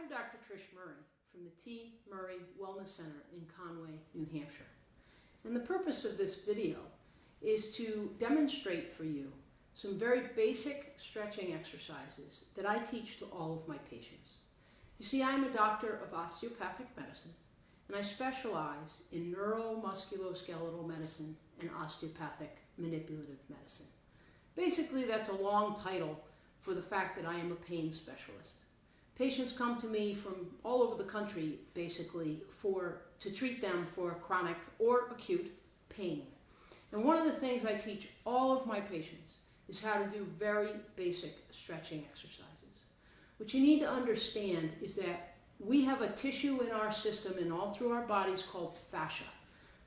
I'm Dr. Trish Murray from the T. Murray Wellness Center in Conway, New Hampshire. And the purpose of this video is to demonstrate for you some very basic stretching exercises that I teach to all of my patients. You see, I'm a doctor of osteopathic medicine, and I specialize in neuromusculoskeletal medicine and osteopathic manipulative medicine. Basically, that's a long title for the fact that I am a pain specialist. Patients come to me from all over the country, basically, to treat them for chronic or acute pain. And one of the things I teach all of my patients is how to do very basic stretching exercises. What you need to understand is that we have a tissue in our system and all through our bodies called fascia.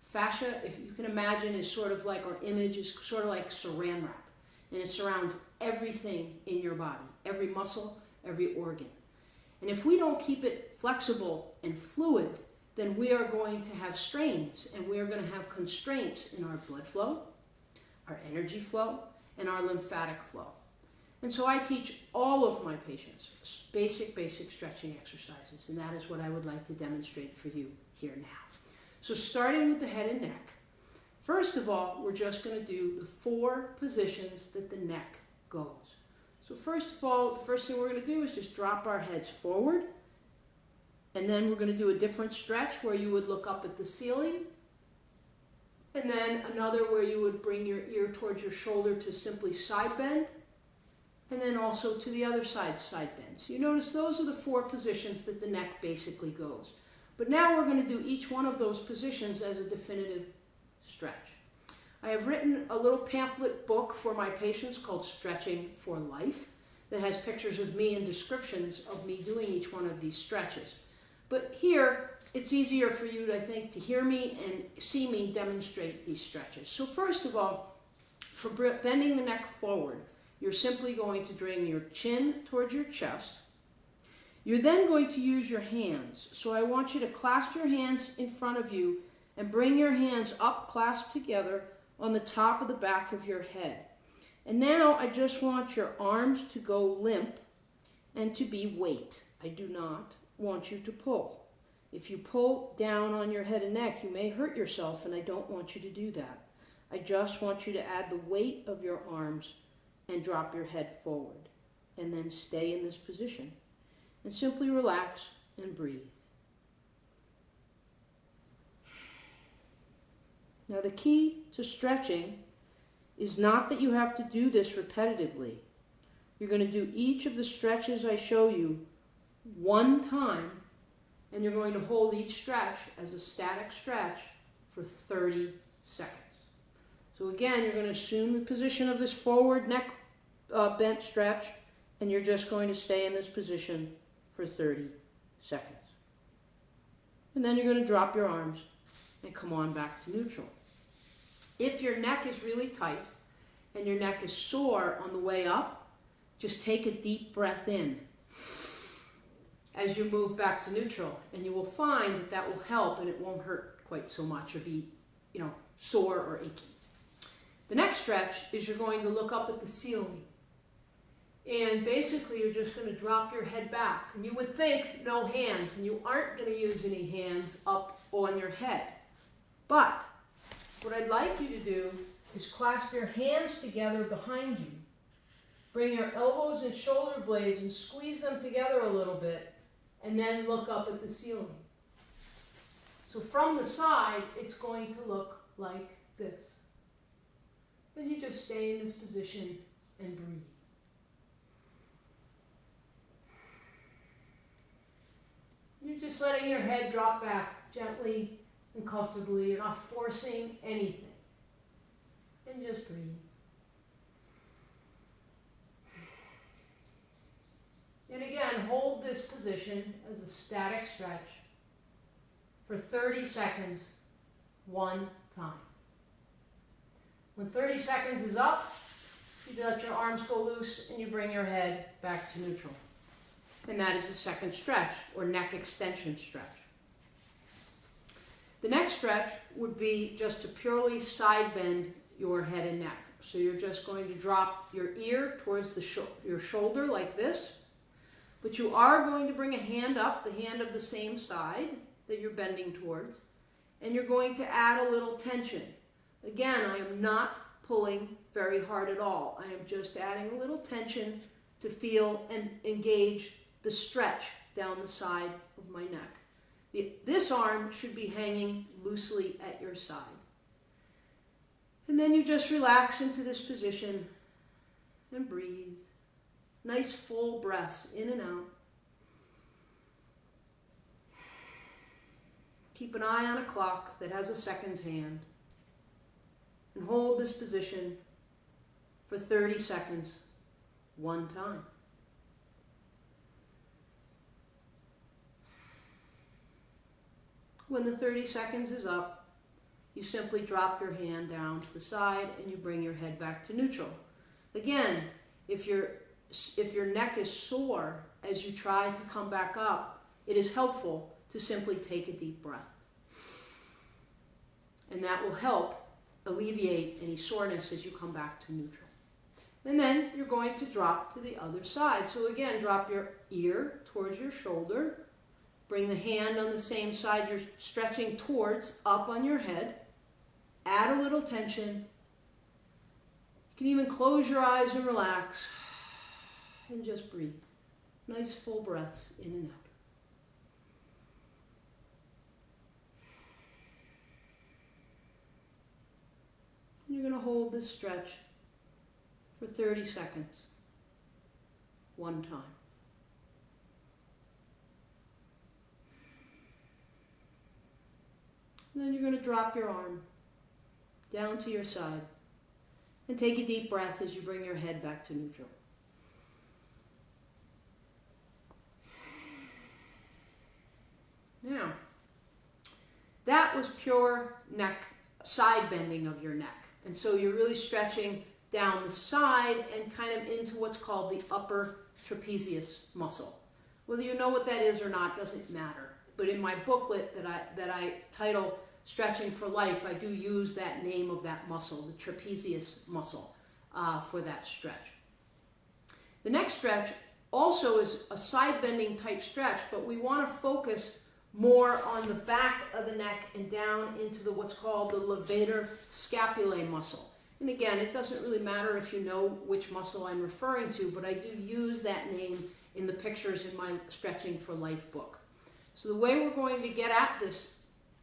Fascia, if you can imagine, is sort of like, our image is sort of like saran wrap. And it surrounds everything in your body, every muscle, every organ. And if we don't keep it flexible and fluid, then we are going to have strains, and we are going to have constraints in our blood flow, our energy flow, and our lymphatic flow. And so I teach all of my patients basic stretching exercises, and that is what I would like to demonstrate for you here now. So starting with the head and neck, first of all, we're just going to do the 4 positions that the neck goes. So first of all, the first thing we're going to do is just drop our heads forward, and then we're going to do a different stretch where you would look up at the ceiling, and then another where you would bring your ear towards your shoulder to simply side bend, and then also to the other side bend. So you notice those are the 4 positions that the neck basically goes. But now we're going to do each one of those positions as a definitive stretch. I have written a little pamphlet book for my patients called Stretching for Life that has pictures of me and descriptions of me doing each one of these stretches. But here, it's easier for you, I think, to hear me and see me demonstrate these stretches. So first of all, for bending the neck forward, you're simply going to bring your chin towards your chest. You're then going to use your hands. So I want you to clasp your hands in front of you and bring your hands up, clasped together, on the top of the back of your head. And now I just want your arms to go limp and to be weight. I do not want you to pull. If you pull down on your head and neck, you may hurt yourself, and I don't want you to do that. I just want you to add the weight of your arms and drop your head forward. And then stay in this position. And simply relax and breathe. Now the key to stretching is not that you have to do this repetitively. You're going to do each of the stretches I show you one time, and you're going to hold each stretch as a static stretch for 30 seconds. So again, you're going to assume the position of this forward neck bent stretch, and you're just going to stay in this position for 30 seconds. And then you're going to drop your arms and come on back to neutral. If your neck is really tight and your neck is sore on the way up, just take a deep breath in as you move back to neutral, and you will find that that will help, and it won't hurt quite so much or be, sore or achy. The next stretch is you're going to look up at the ceiling, and basically you're just going to drop your head back. And you would think no hands, and you aren't going to use any hands up on your head. But what I'd like you to do is clasp your hands together behind you. Bring your elbows and shoulder blades and squeeze them together a little bit, and then look up at the ceiling. So from the side, it's going to look like this. Then you just stay in this position and breathe. You're just letting your head drop back gently and comfortably. You're not forcing anything. And just breathe. And again, hold this position as a static stretch for 30 seconds, one time. When 30 seconds is up, you let your arms go loose and you bring your head back to neutral. And that is the second stretch, or neck extension stretch. The next stretch would be just to purely side bend your head and neck. So you're just going to drop your ear towards your shoulder like this. But you are going to bring a hand up, the hand of the same side that you're bending towards, and you're going to add a little tension. Again, I am not pulling very hard at all. I am just adding a little tension to feel and engage the stretch down the side of my neck. This arm should be hanging loosely at your side. And then you just relax into this position and breathe. Nice full breaths in and out. Keep an eye on a clock that has a seconds hand. And hold this position for 30 seconds, one time. When the 30 seconds is up, you simply drop your hand down to the side and you bring your head back to neutral. Again, if your neck is sore as you try to come back up, it is helpful to simply take a deep breath. And that will help alleviate any soreness as you come back to neutral. And then you're going to drop to the other side. So again, drop your ear towards your shoulder. Bring the hand on the same side you're stretching towards up on your head. Add a little tension. You can even close your eyes and relax. And just breathe. Nice full breaths in and out. You're going to hold this stretch for 30 seconds, one time. And then you're going to drop your arm down to your side and take a deep breath as you bring your head back to neutral. Now, that was pure neck, side bending of your neck. And so you're really stretching down the side and kind of into what's called the upper trapezius muscle. Whether you know what that is or not doesn't matter. But in my booklet that I title Stretching for Life, I do use that name of that muscle, the trapezius muscle, for that stretch. The next stretch also is a side bending type stretch, but we want to focus more on the back of the neck and down into what's called the levator scapulae muscle. And again, it doesn't really matter if you know which muscle I'm referring to, but I do use that name in the pictures in my Stretching for Life book. So the way we're going to get at this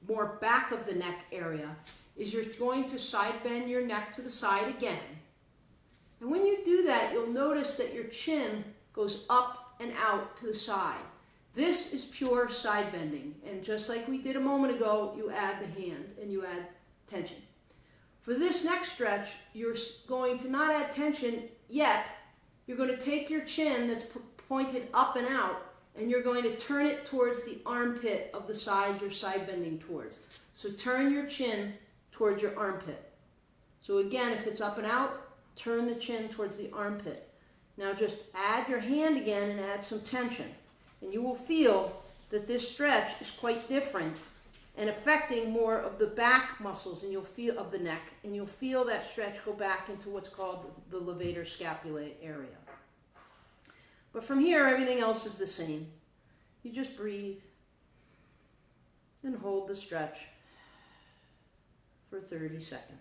more back of the neck area is you're going to side bend your neck to the side again. And when you do that, you'll notice that your chin goes up and out to the side. This is pure side bending, and just like we did a moment ago, you add the hand and you add tension. For this next stretch, you're going to not add tension yet. You're going to take your chin that's pointed up and out, and you're going to turn it towards the armpit of the side you're side bending towards. So turn your chin towards your armpit. So again, if it's up and out, turn the chin towards the armpit. Now just add your hand again and add some tension. And you will feel that this stretch is quite different and affecting more of the back muscles and you'll feel of the neck, and you'll feel that stretch go back into what's called the levator scapulae area. But from here, everything else is the same. You just breathe and hold the stretch for 30 seconds.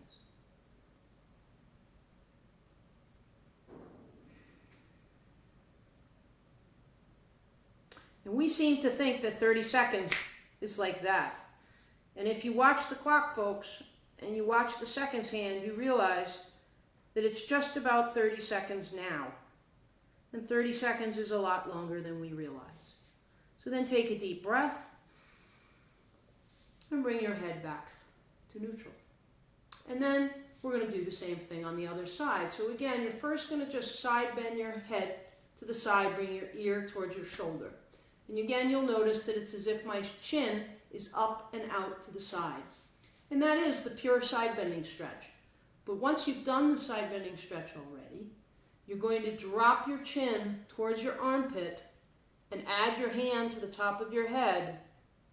And we seem to think that 30 seconds is like that. And if you watch the clock, folks, and you watch the seconds hand, you realize that it's just about 30 seconds now. And 30 seconds is a lot longer than we realize. So then take a deep breath and bring your head back to neutral. And then we're going to do the same thing on the other side. So again, you're first going to just side bend your head to the side, bring your ear towards your shoulder. And again, you'll notice that it's as if my chin is up and out to the side. And that is the pure side bending stretch. But once you've done the side bending stretch already, you're going to drop your chin towards your armpit and add your hand to the top of your head,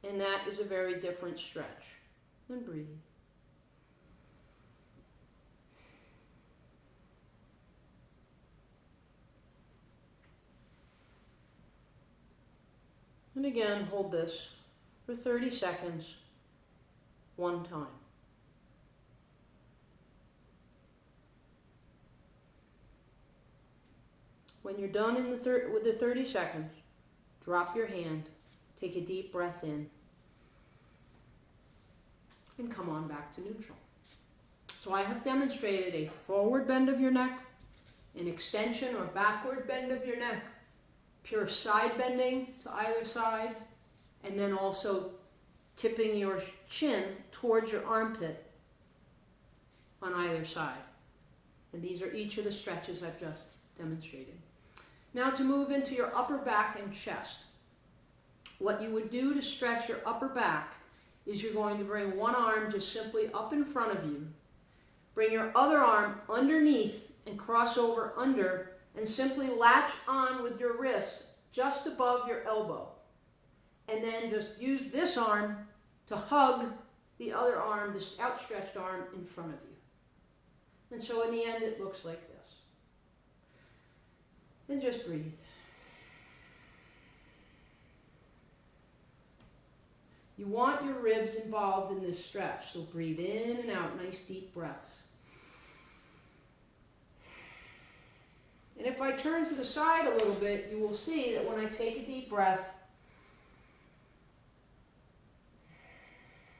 and that is a very different stretch. And breathe. And again, hold this for 30 seconds, one time. When you're done with the 30 seconds, drop your hand, take a deep breath in, and come on back to neutral. So I have demonstrated a forward bend of your neck, an extension or backward bend of your neck, pure side bending to either side, and then also tipping your chin towards your armpit on either side. And these are each of the stretches I've just demonstrated. Now to move into your upper back and chest. What you would do to stretch your upper back is you're going to bring one arm just simply up in front of you, bring your other arm underneath and cross over under, and simply latch on with your wrist just above your elbow. And then just use this arm to hug the other arm, this outstretched arm in front of you. And so in the end it looks like this. And just breathe. You want your ribs involved in this stretch, so breathe in and out, nice deep breaths. And if I turn to the side a little bit, you will see that when I take a deep breath,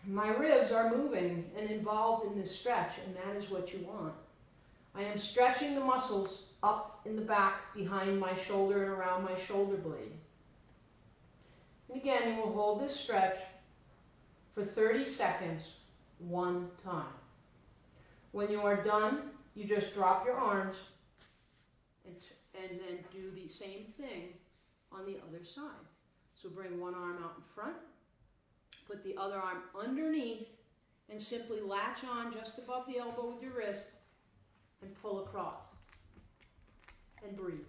my ribs are moving and involved in this stretch, and that is what you want. I am stretching the muscles up in the back behind my shoulder and around my shoulder blade. And again, you will hold this stretch for 30 seconds, one time. When you are done, you just drop your arms and then do the same thing on the other side. So bring one arm out in front, put the other arm underneath, and simply latch on just above the elbow with your wrist and pull across. And breathe.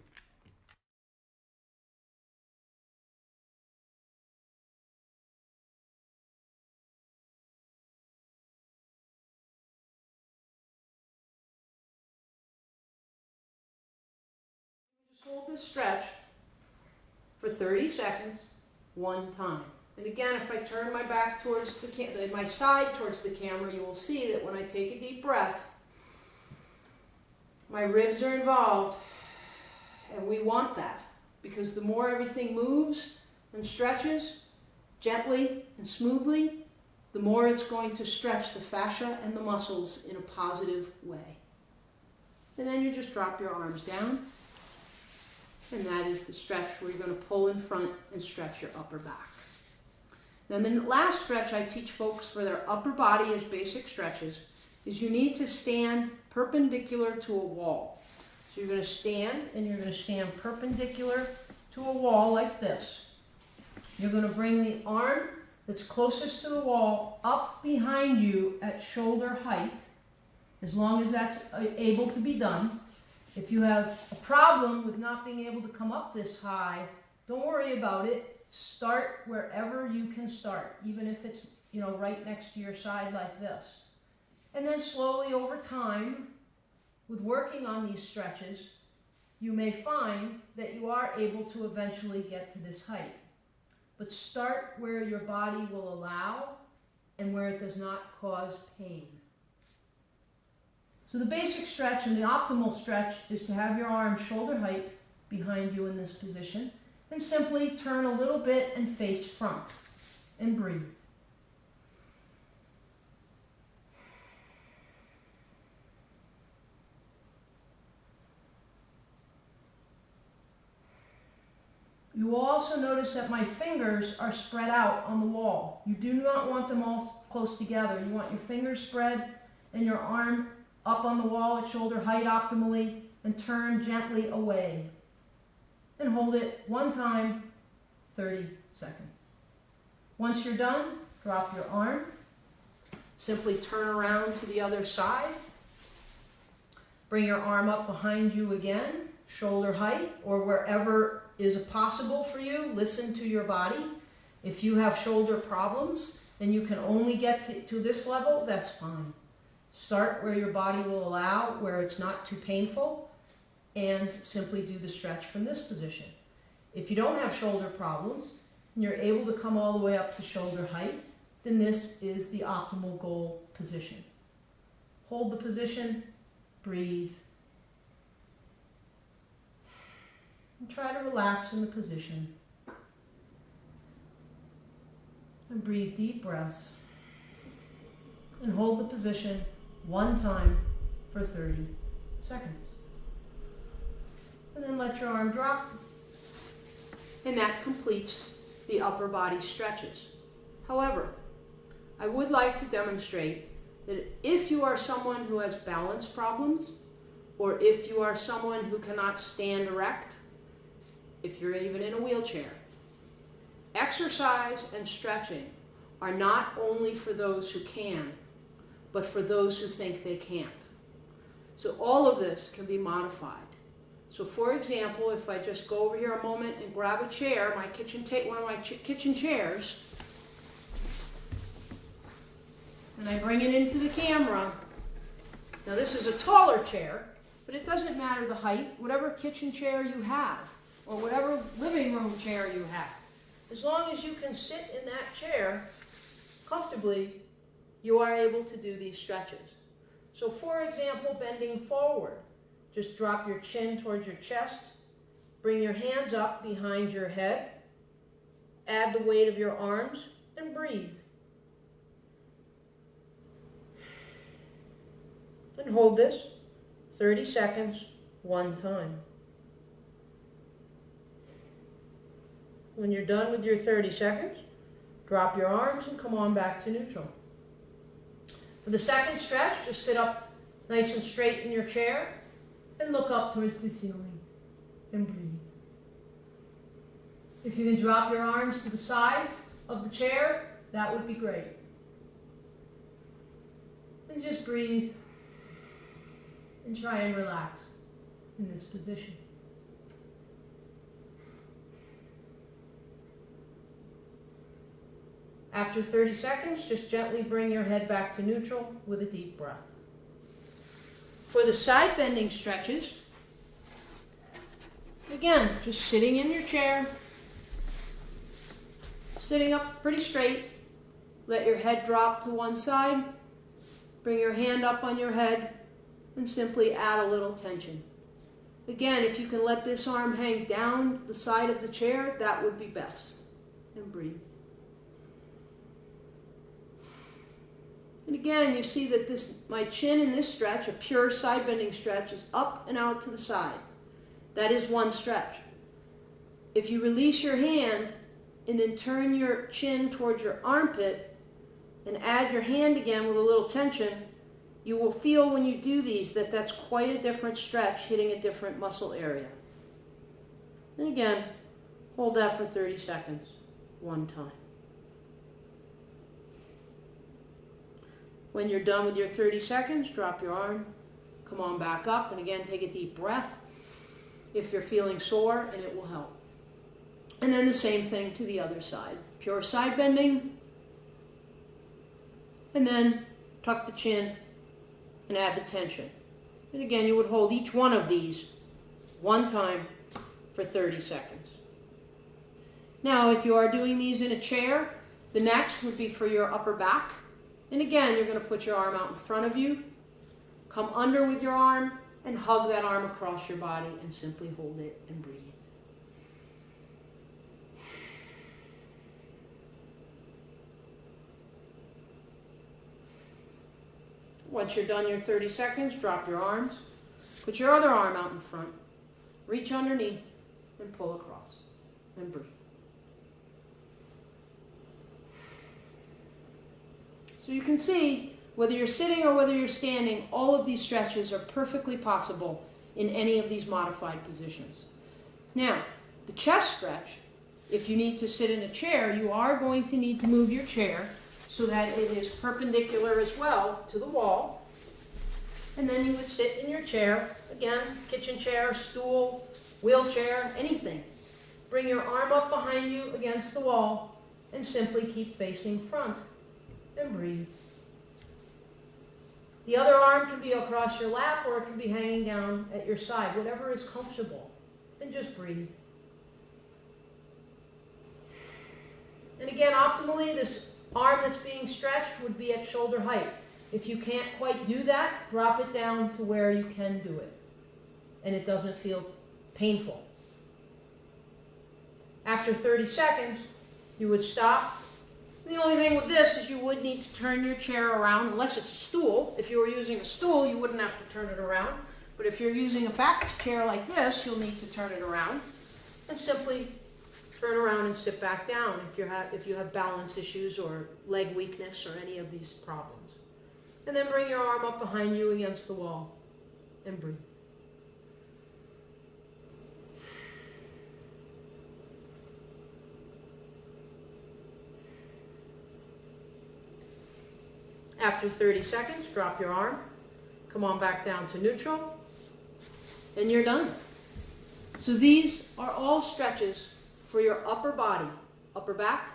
Just hold this stretch for 30 seconds, one time. And again, if I turn my back towards my side towards the camera, you will see that when I take a deep breath, my ribs are involved. And we want that, because the more everything moves and stretches gently and smoothly, the more it's going to stretch the fascia and the muscles in a positive way. And then you just drop your arms down, and that is the stretch where you're going to pull in front and stretch your upper back. Then the last stretch I teach folks for their upper body as basic stretches is you need to stand perpendicular to a wall. So you're going to stand, and you're going to stand perpendicular to a wall like this. You're going to bring the arm that's closest to the wall up behind you at shoulder height, as long as that's able to be done. If you have a problem with not being able to come up this high, don't worry about it. Start wherever you can start, even if it's, right next to your side like this. And then slowly over time, with working on these stretches, you may find that you are able to eventually get to this height. But start where your body will allow and where it does not cause pain. So the basic stretch and the optimal stretch is to have your arm shoulder height behind you in this position, and simply turn a little bit and face front, and breathe. You will also notice that my fingers are spread out on the wall. You do not want them all close together. You want your fingers spread and your arm up on the wall at shoulder height optimally, and turn gently away. And hold it one time, 30 seconds. Once you're done, drop your arm. Simply turn around to the other side. Bring your arm up behind you again, shoulder height, or wherever is possible for you. Listen to your body. If you have shoulder problems and you can only get to this level, that's fine. Start where your body will allow, where it's not too painful, and simply do the stretch from this position. If you don't have shoulder problems and you're able to come all the way up to shoulder height, then this is the optimal goal position. Hold the position, breathe, and try to relax in the position. And breathe deep breaths. And hold the position one time for 30 seconds. And then let your arm drop. And that completes the upper body stretches. However, I would like to demonstrate that if you are someone who has balance problems, or if you are someone who cannot stand erect, if you're even in a wheelchair, exercise and stretching are not only for those who can, but for those who think they can't. So all of this can be modified. So for example, if I just go over here a moment and grab a chair, one of my kitchen chairs, and I bring it into the camera. Now this is a taller chair, but it doesn't matter the height, whatever kitchen chair you have, or whatever living room chair you have. As long as you can sit in that chair comfortably, you are able to do these stretches. So for example, bending forward, just drop your chin towards your chest, bring your hands up behind your head, add the weight of your arms, and breathe. And hold this 30 seconds, one time. When you're done with your 30 seconds, drop your arms and come on back to neutral. For the second stretch, just sit up nice and straight in your chair and look up towards the ceiling and breathe. If you can drop your arms to the sides of the chair, that would be great. And just breathe and try and relax in this position. After 30 seconds, just gently bring your head back to neutral with a deep breath. For the side bending stretches, again, just sitting in your chair, sitting up pretty straight, let your head drop to one side, bring your hand up on your head, and simply add a little tension. Again, if you can let this arm hang down the side of the chair, that would be best. And breathe. And again, you see that my chin in this stretch, a pure side bending stretch, is up and out to the side. That is one stretch. If you release your hand and then turn your chin towards your armpit and add your hand again with a little tension, you will feel when you do these that that's quite a different stretch hitting a different muscle area. And again, hold that for 30 seconds, one time. When you're done with your 30 seconds, drop your arm, come on back up, and again, take a deep breath if you're feeling sore, and it will help. And then the same thing to the other side. Pure side bending, and then tuck the chin and add the tension. And again, you would hold each one of these one time for 30 seconds. Now, if you are doing these in a chair, the next would be for your upper back. And again, you're going to put your arm out in front of you, come under with your arm, and hug that arm across your body and simply hold it and breathe. Once you're done your 30 seconds, drop your arms, put your other arm out in front, reach underneath, and pull across, and breathe. So you can see, whether you're sitting or whether you're standing, all of these stretches are perfectly possible in any of these modified positions. Now, the chest stretch, if you need to sit in a chair, you are going to need to move your chair so that it is perpendicular as well to the wall. And then you would sit in your chair, again, kitchen chair, stool, wheelchair, anything. Bring your arm up behind you against the wall and simply keep facing front. And breathe. The other arm can be across your lap or it can be hanging down at your side, whatever is comfortable. And just breathe. again, optimally, this arm that's being stretched would be at shoulder height. If you can't quite do that, drop it down to where you can do it, and it doesn't feel painful. After 30 seconds, you would stop. The only thing with this is you would need to turn your chair around, unless it's a stool. If you were using a stool, you wouldn't have to turn it around. But if you're using a back chair like this, you'll need to turn it around and simply turn around and sit back down if you have balance issues or leg weakness or any of these problems. And then bring your arm up behind you against the wall and breathe. After 30 seconds, drop your arm, come on back down to neutral, and you're done. So these are all stretches for your upper body, upper back,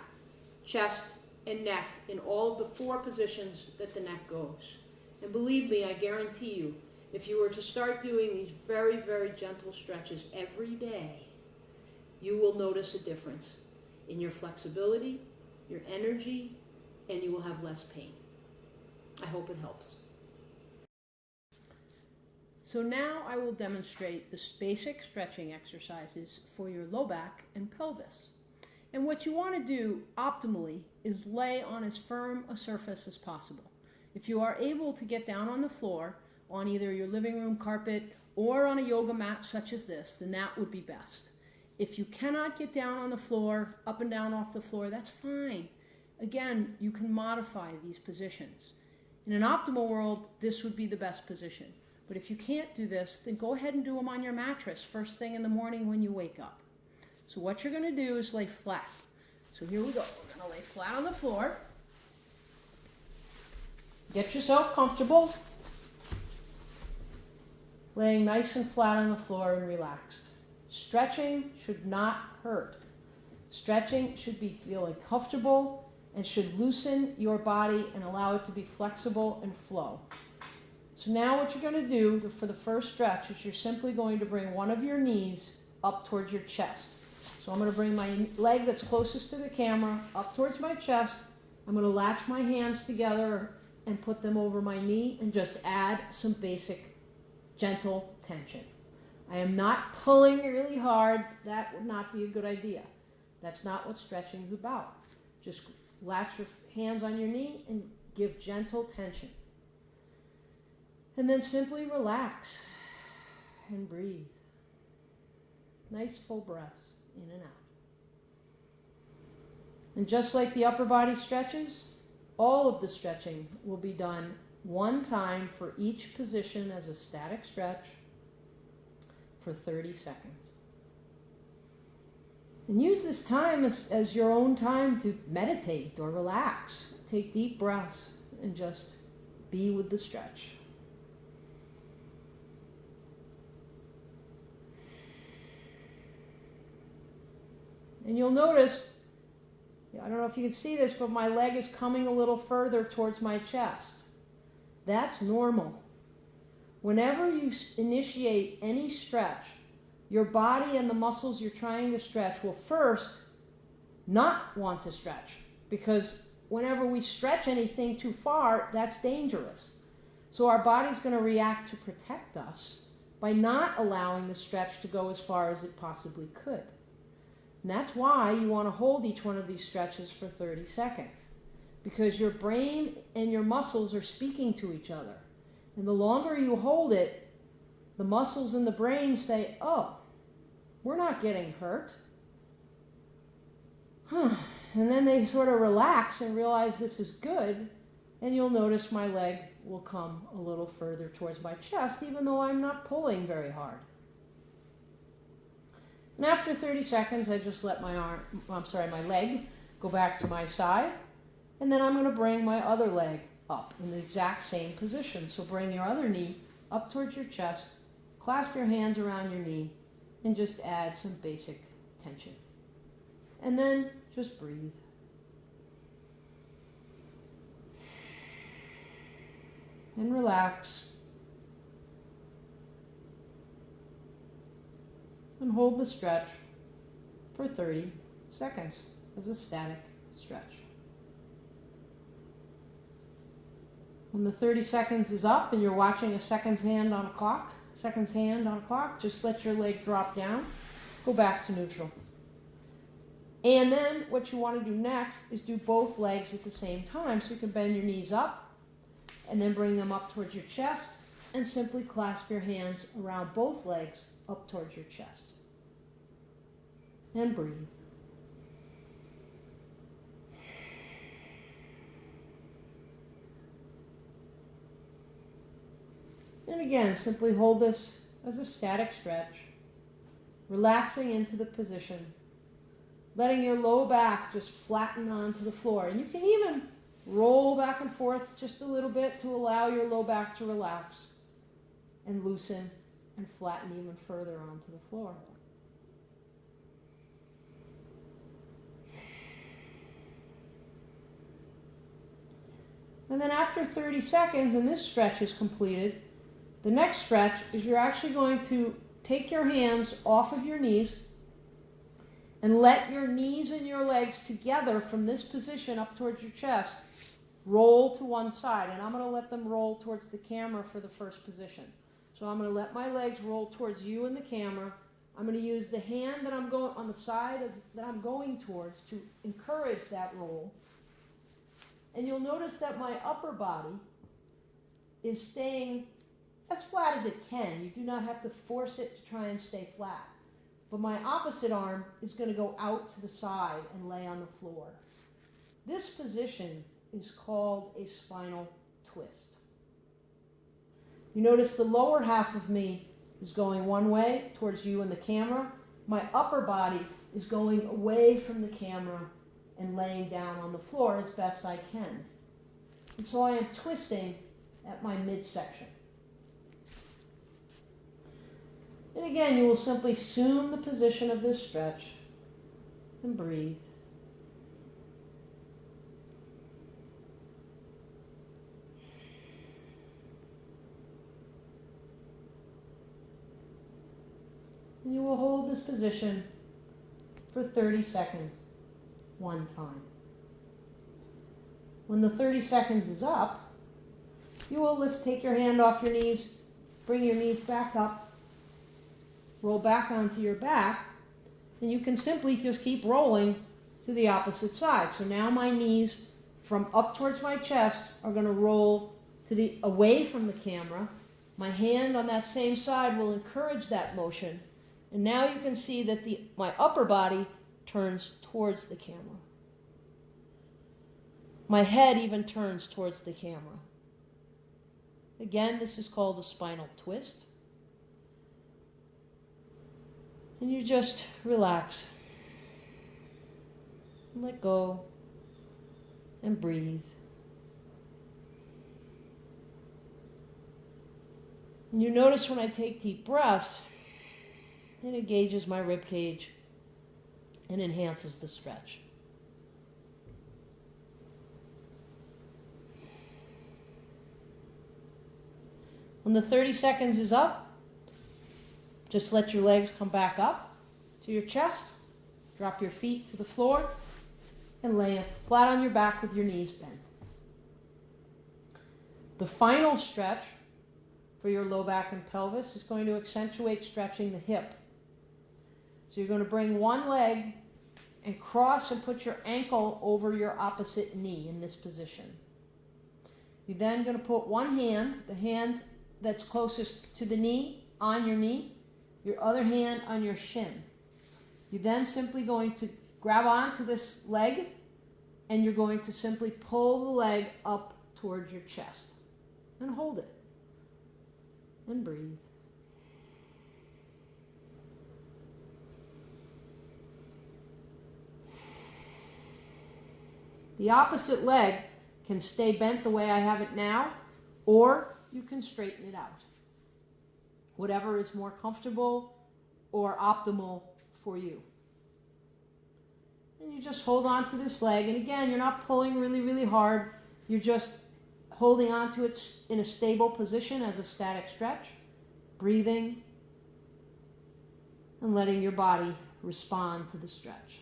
chest, and neck in all of the 4 positions that the neck goes. And believe me, I guarantee you, if you were to start doing these very, very gentle stretches every day, you will notice a difference in your flexibility, your energy, and you will have less pain. I hope it helps. So now I will demonstrate the basic stretching exercises for your low back and pelvis. And what you want to do optimally is lay on as firm a surface as possible. If you are able to get down on the floor, on either your living room carpet or on a yoga mat such as this, then that would be best. If you cannot get down on the floor, up and down off the floor, that's fine. Again, you can modify these positions. In an optimal world, this would be the best position. But if you can't do this, then go ahead and do them on your mattress first thing in the morning when you wake up. So what you're going to do is lay flat. So here we go. We're going to lay flat on the floor. Get yourself comfortable. Laying nice and flat on the floor and relaxed. Stretching should not hurt. Stretching should be feeling comfortable and should loosen your body and allow it to be flexible and flow. So now what you're going to do for the first stretch is you're simply going to bring one of your knees up towards your chest. So I'm going to bring my leg that's closest to the camera up towards my chest. I'm going to latch my hands together and put them over my knee and just add some basic gentle tension. I am not pulling really hard. That would not be a good idea. That's not what stretching is about. Just latch your hands on your knee and give gentle tension. And then simply relax and breathe. Nice full breaths in and out. And just like the upper body stretches, all of the stretching will be done one time for each position as a static stretch for 30 seconds. And use this time as your own time to meditate or relax. Take deep breaths and just be with the stretch. And you'll notice, I don't know if you can see this, but my leg is coming a little further towards my chest. That's normal. Whenever you initiate any stretch, your body and the muscles you're trying to stretch will first not want to stretch, because whenever we stretch anything too far, that's dangerous. So our body's going to react to protect us by not allowing the stretch to go as far as it possibly could. And that's why you want to hold each one of these stretches for 30 seconds, because your brain and your muscles are speaking to each other. And the longer you hold it, the muscles in the brain say, oh, we're not getting hurt. And then they sort of relax and realize this is good, and you'll notice my leg will come a little further towards my chest, even though I'm not pulling very hard. And after 30 seconds, I just let my leg go back to my side, and then I'm going to bring my other leg up in the exact same position. So bring your other knee up towards your chest, clasp your hands around your knee, and just add some basic tension. And then just breathe. And relax. And hold the stretch for 30 seconds as a static stretch. When the 30 seconds is up and you're watching a seconds hand on a clock, just let your leg drop down, go back to neutral. And then what you want to do next is do both legs at the same time. So you can bend your knees up and then bring them up towards your chest and simply clasp your hands around both legs up towards your chest. And breathe. And again, simply hold this as a static stretch, relaxing into the position, letting your low back just flatten onto the floor. And you can even roll back and forth just a little bit to allow your low back to relax and loosen and flatten even further onto the floor. And then after 30 seconds and this stretch is completed, the next stretch is you're actually going to take your hands off of your knees and let your knees and your legs together from this position up towards your chest roll to one side. And I'm going to let them roll towards the camera for the first position. So I'm going to let my legs roll towards you and the camera. I'm going to use the hand that I'm going on the side that I'm going towards to encourage that roll. And you'll notice that my upper body is staying as flat as it can. You do not have to force it to try and stay flat. But my opposite arm is going to go out to the side and lay on the floor. This position is called a spinal twist. You notice the lower half of me is going one way towards you and the camera. My upper body is going away from the camera and laying down on the floor as best I can. And so I am twisting at my midsection. And again, you will simply assume the position of this stretch and breathe. And you will hold this position for 30 seconds, one time. When the 30 seconds is up, you will take your hand off your knees, bring your knees back up, roll back onto your back, and you can simply just keep rolling to the opposite side. So now my knees from up towards my chest are going to roll to away from the camera. My hand on that same side will encourage that motion. And now you can see that my upper body turns towards the camera. My head even turns towards the camera. Again, this is called a spinal twist. And you just relax, let go, and breathe. And you notice when I take deep breaths, it engages my rib cage and enhances the stretch. When the 30 seconds is up, just let your legs come back up to your chest, drop your feet to the floor, and lay flat on your back with your knees bent. The final stretch for your low back and pelvis is going to accentuate stretching the hip. So you're going to bring one leg and cross and put your ankle over your opposite knee in this position. You're then going to put one hand, the hand that's closest to the knee, on your knee, your other hand on your shin. You're then simply going to grab onto this leg and you're going to simply pull the leg up towards your chest and hold it and breathe. The opposite leg can stay bent the way I have it now, or you can straighten it out. Whatever is more comfortable or optimal for you. And you just hold on to this leg. And again, you're not pulling really, really hard. You're just holding on to it in a stable position as a static stretch, breathing, and letting your body respond to the stretch.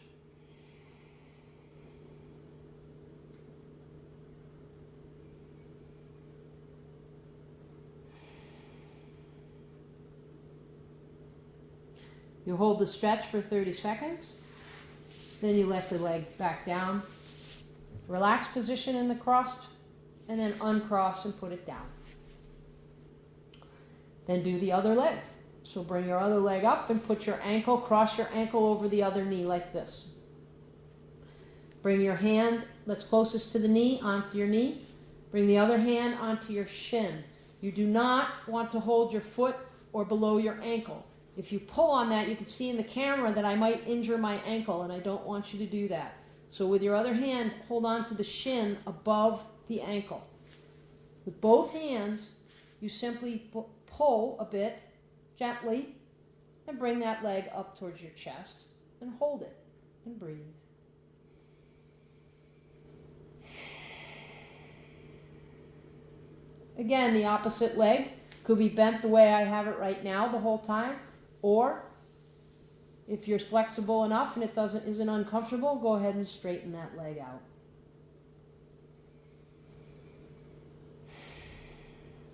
You hold the stretch for 30 seconds. Then you let the leg back down. Relax position in the crossed, and then uncross and put it down. Then do the other leg. So bring your other leg up and put your ankle, cross your ankle over the other knee like this. Bring your hand that's closest to the knee onto your knee. Bring the other hand onto your shin. You do not want to hold your foot or below your ankle. If you pull on that, you can see in the camera that I might injure my ankle, and I don't want you to do that. So with your other hand, hold on to the shin above the ankle. With both hands, you simply pull a bit gently and bring that leg up towards your chest and hold it and breathe. Again, the opposite leg could be bent the way I have it right now the whole time, or if you're flexible enough and it isn't uncomfortable, go ahead and straighten that leg out.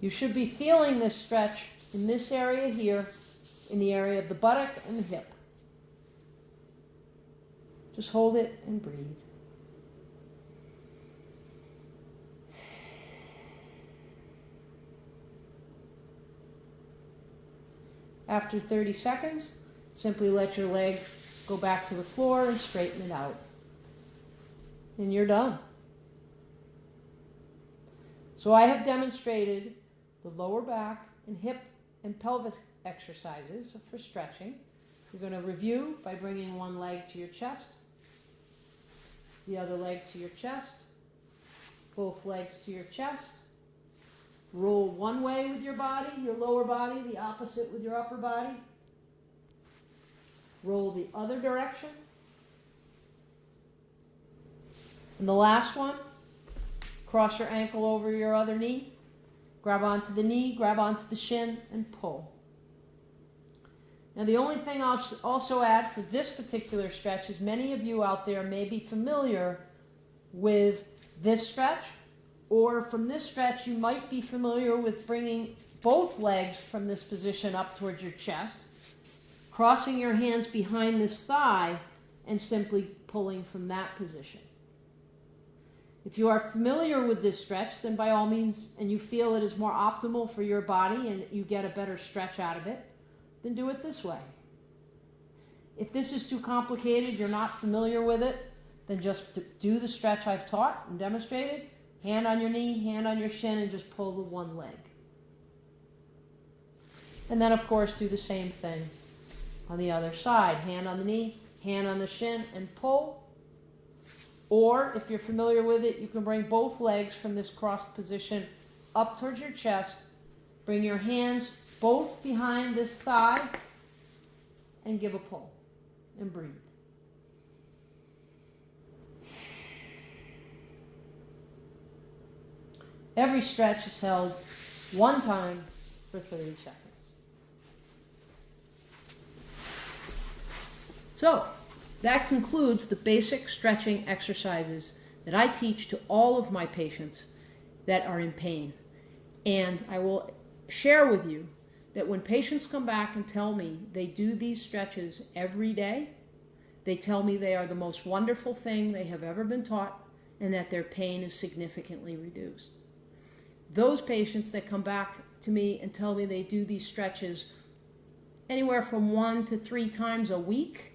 You should be feeling this stretch in this area here, in the area of the buttock and the hip. Just hold it and breathe. After 30 seconds, simply let your leg go back to the floor and straighten it out. And you're done. So I have demonstrated the lower back and hip and pelvis exercises for stretching. You're going to review by bringing one leg to your chest, the other leg to your chest, both legs to your chest. Roll one way with your body, your lower body, the opposite with your upper body. Roll the other direction. And the last one, cross your ankle over your other knee. Grab onto the knee, grab onto the shin, and pull. Now the only thing I'll also add for this particular stretch is many of you out there may be familiar with this stretch, or from this stretch you might be familiar with bringing both legs from this position up towards your chest, crossing your hands behind this thigh, and simply pulling from that position. If you are familiar with this stretch, then by all means, and you feel it is more optimal for your body and you get a better stretch out of it, then do it this way. If this is too complicated, you're not familiar with it, then just do the stretch I've taught and demonstrated. Hand on your knee, hand on your shin, and just pull the one leg. And then, of course, do the same thing on the other side. Hand on the knee, hand on the shin, and pull. Or, if you're familiar with it, you can bring both legs from this crossed position up towards your chest. Bring your hands both behind this thigh and give a pull. And breathe. Every stretch is held one time for 30 seconds. So, that concludes the basic stretching exercises that I teach to all of my patients that are in pain. And I will share with you that when patients come back and tell me they do these stretches every day, they tell me they are the most wonderful thing they have ever been taught and that their pain is significantly reduced. Those patients that come back to me and tell me they do these stretches anywhere from 1 to 3 times a week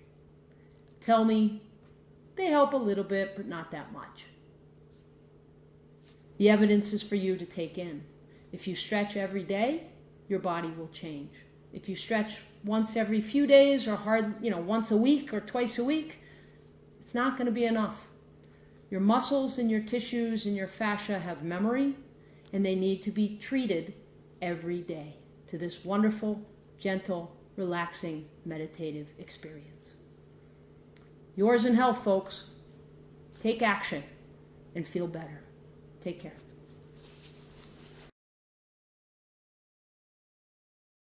tell me they help a little bit, but not that much. The evidence is for you to take in. If you stretch every day, your body will change. If you stretch once every few days or once a week or twice a week, it's not going to be enough. Your muscles and your tissues and your fascia have memory, and they need to be treated every day to this wonderful, gentle, relaxing, meditative experience. Yours in health, folks. Take action and feel better. Take care.